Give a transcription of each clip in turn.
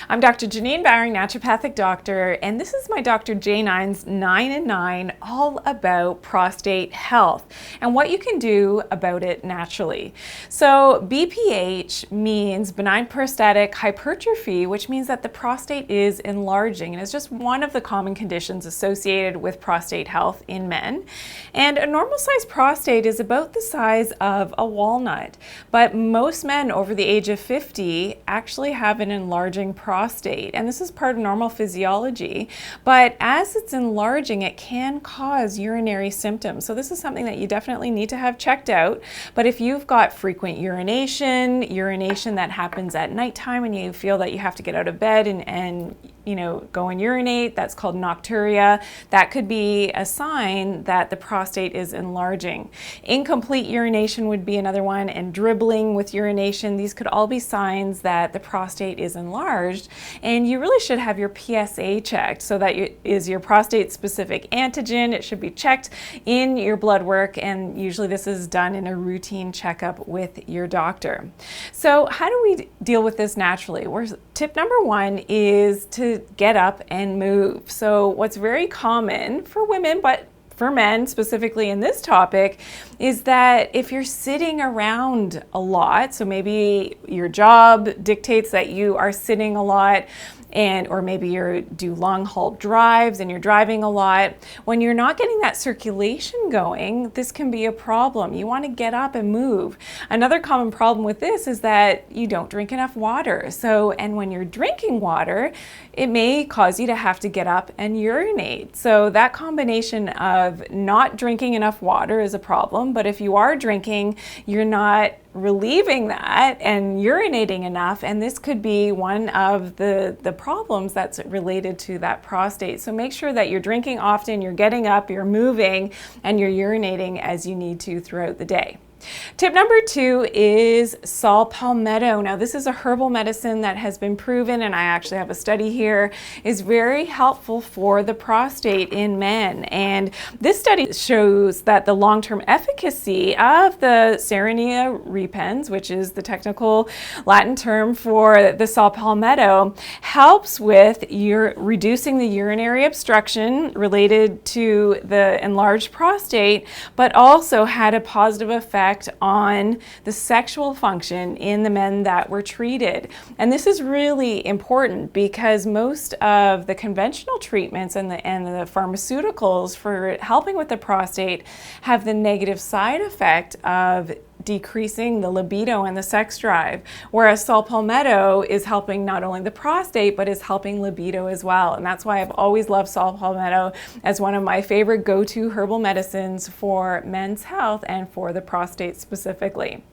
I'm Dr. Janine Bowring, naturopathic doctor, and this is my Dr. Janine's 9 and 9, all about prostate health and what you can do about it naturally. So BPH means benign prostatic hypertrophy, which means that the prostate is enlarging, and it's just one of the common conditions associated with prostate health in men. And a normal sized prostate is about the size of a walnut, but most men over the age of 50 actually have an enlarging prostate, and this is part of normal physiology. But as it's enlarging, it can cause urinary symptoms. So this is something that you definitely need to have checked out. But if you've got frequent urination that happens at nighttime and you feel that you have to get out of bed and go and urinate, that's called nocturia. That could be a sign that the prostate is enlarging. Incomplete urination would be another one, and dribbling with urination. These could all be signs that the prostate is enlarged, and you really should have your PSA checked. So that is your prostate specific antigen. It should be checked in your blood work, and usually this is done in a routine checkup with your doctor. So how do we deal with this naturally? Tip number 1 is to get up and move. So what's very common for women, but for men specifically in this topic, is that if you're sitting around a lot, so maybe your job dictates that you are sitting a lot, or maybe you do long haul drives and you're driving a lot, when you're not getting that circulation going, this can be a problem. You want to get up and move. Another common problem with this is that you don't drink enough water. And when you're drinking water, it may cause you to have to get up and urinate. So that combination of not drinking enough water is a problem, but if you are drinking, you're not relieving that and urinating enough, and this could be one of the problems that's related to that prostate. So make sure that you're drinking often, you're getting up, you're moving, and you're urinating as you need to throughout the day. Tip number 2 is Saw Palmetto. Now this is a herbal medicine that has been proven, and I actually have a study here, is very helpful for the prostate in men. And this study shows that the long-term efficacy of the Serenia repens, which is the technical Latin term for the Saw Palmetto, helps with reducing the urinary obstruction related to the enlarged prostate, but also had a positive effect on the sexual function in the men that were treated. And this is really important because most of the conventional treatments and the pharmaceuticals for helping with the prostate have the negative side effect of decreasing the libido and the sex drive, whereas Saw Palmetto is helping not only the prostate, but is helping libido as well. And that's why I've always loved Saw Palmetto as one of my favorite go-to herbal medicines for men's health and for the prostate specifically.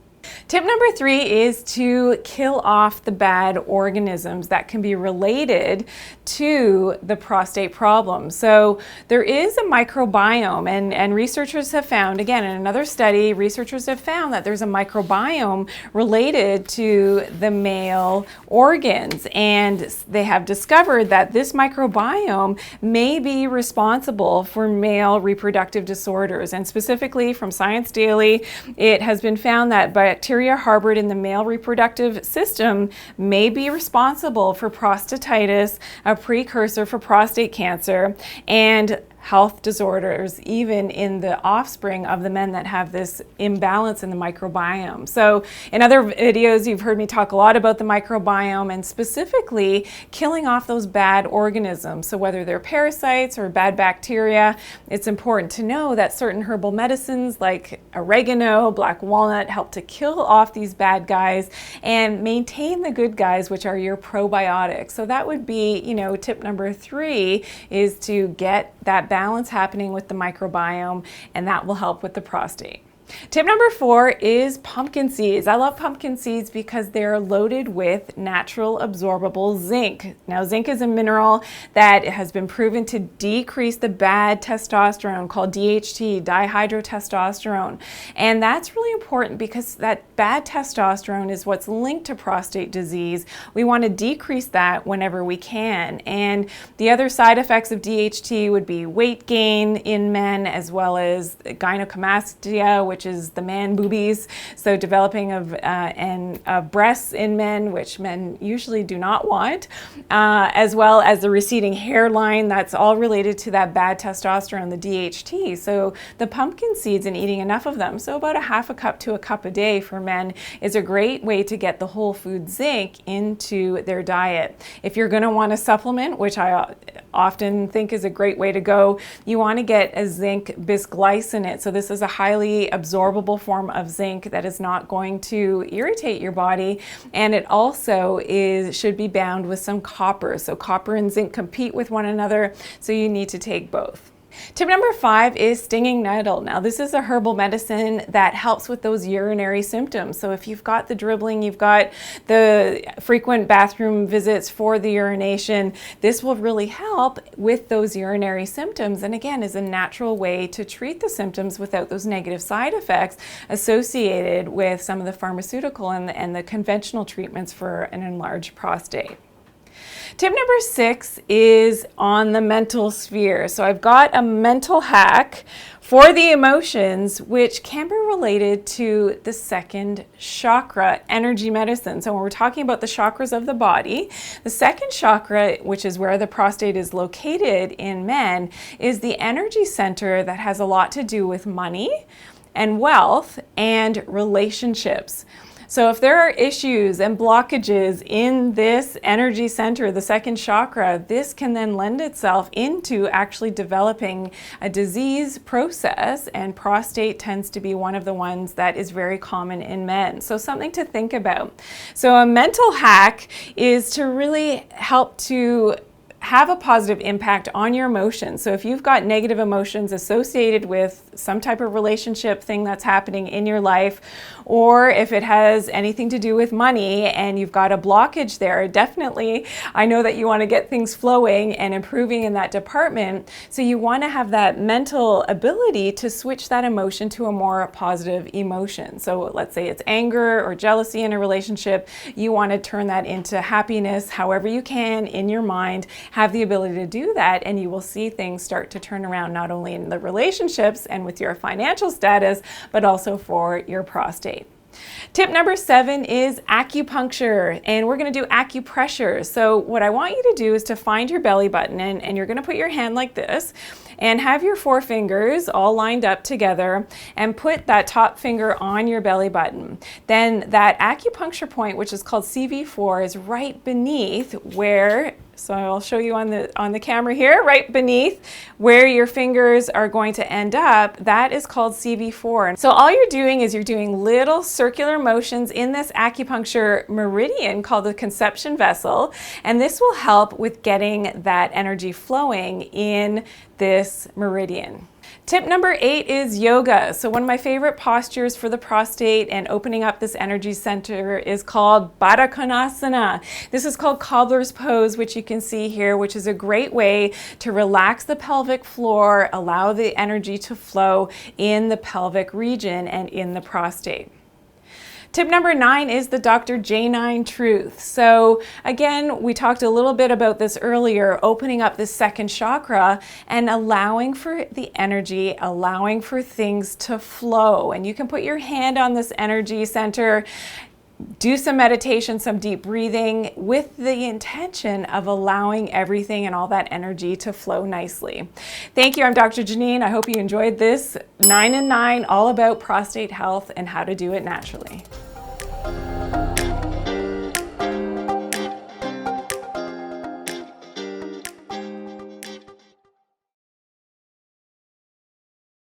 Tip number 3 is to kill off the bad organisms that can be related to the prostate problem. So there is a microbiome, and researchers have found, again in another study, researchers have found that there's a microbiome related to the male organs, and they have discovered that this microbiome may be responsible for male reproductive disorders. And specifically from Science Daily, it has been found that bacteria harbored in the male reproductive system may be responsible for prostatitis, a precursor for prostate cancer, and health disorders, even in the offspring of the men that have this imbalance in the microbiome. So in other videos, you've heard me talk a lot about the microbiome and specifically killing off those bad organisms. So whether they're parasites or bad bacteria, it's important to know that certain herbal medicines like oregano, black walnut help to kill off these bad guys and maintain the good guys, which are your probiotics. So that would be, tip number 3 is to get that balance happening with the microbiome, and that will help with the prostate. Tip number 4 is pumpkin seeds. I love pumpkin seeds because they're loaded with natural absorbable zinc. Now, zinc is a mineral that has been proven to decrease the bad testosterone called DHT, dihydrotestosterone. And that's really important because that bad testosterone is what's linked to prostate disease. We want to decrease that whenever we can. And the other side effects of DHT would be weight gain in men, as well as gynecomastia, which which is the man boobies, so developing of breasts in men, which men usually do not want, as well as the receding hairline. That's all related to that bad testosterone, the DHT. So the pumpkin seeds and eating enough of them, so about a half a cup to a cup a day for men, is a great way to get the whole food zinc into their diet. If you're going to want a supplement, which I often think is a great way to go, you want to get a zinc bisglycinate. So this is a highly absorbable form of zinc that is not going to irritate your body, and it also should be bound with some copper. So copper and zinc compete with one another, so you need to take both. Tip number 5 is stinging nettle. Now this is a herbal medicine that helps with those urinary symptoms. So if you've got the dribbling, you've got the frequent bathroom visits for the urination, this will really help with those urinary symptoms, and again is a natural way to treat the symptoms without those negative side effects associated with some of the pharmaceutical and the conventional treatments for an enlarged prostate. Tip number 6 is on the mental sphere. So I've got a mental hack for the emotions, which can be related to the second chakra, energy medicine. So when we're talking about the chakras of the body, the second chakra, which is where the prostate is located in men, is the energy center that has a lot to do with money and wealth and relationships. So if there are issues and blockages in this energy center, the second chakra, this can then lend itself into actually developing a disease process, and prostate tends to be one of the ones that is very common in men. So something to think about. So a mental hack is to really help to have a positive impact on your emotions. So if you've got negative emotions associated with some type of relationship thing that's happening in your life, or if it has anything to do with money and you've got a blockage there, definitely I know that you want to get things flowing and improving in that department. So you want to have that mental ability to switch that emotion to a more positive emotion. So let's say it's anger or jealousy in a relationship. You want to turn that into happiness however you can in your mind. Have the ability to do that, and you will see things start to turn around, not only in the relationships and with your financial status, but also for your prostate. Tip number 7 is acupuncture, and we're going to do acupressure. So what I want you to do is to find your belly button, and you're going to put your hand like this and have your 4 fingers all lined up together and put that top finger on your belly button. Then that acupuncture point, which is called CV4, is right beneath where, so I'll show you on the camera here, right beneath where your fingers are going to end up. That is called CV4. So all you're doing is you're doing little circular motions in this acupuncture meridian called the conception vessel, and this will help with getting that energy flowing in this meridian. Tip number 8 is yoga. So one of my favorite postures for the prostate and opening up this energy center is called badhakonasana. This is called cobbler's pose, which you can see here, which is a great way to relax the pelvic floor, allow the energy to flow in the pelvic region and in the prostate. Tip number 9 is the Dr. Janine truth. So again, we talked a little bit about this earlier, opening up this second chakra and allowing for the energy, allowing for things to flow. And you can put your hand on this energy center, do some meditation, some deep breathing with the intention of allowing everything and all that energy to flow nicely. Thank you. I'm Dr. Janine. I hope you enjoyed this 9 and 9, all about prostate health and how to do it naturally.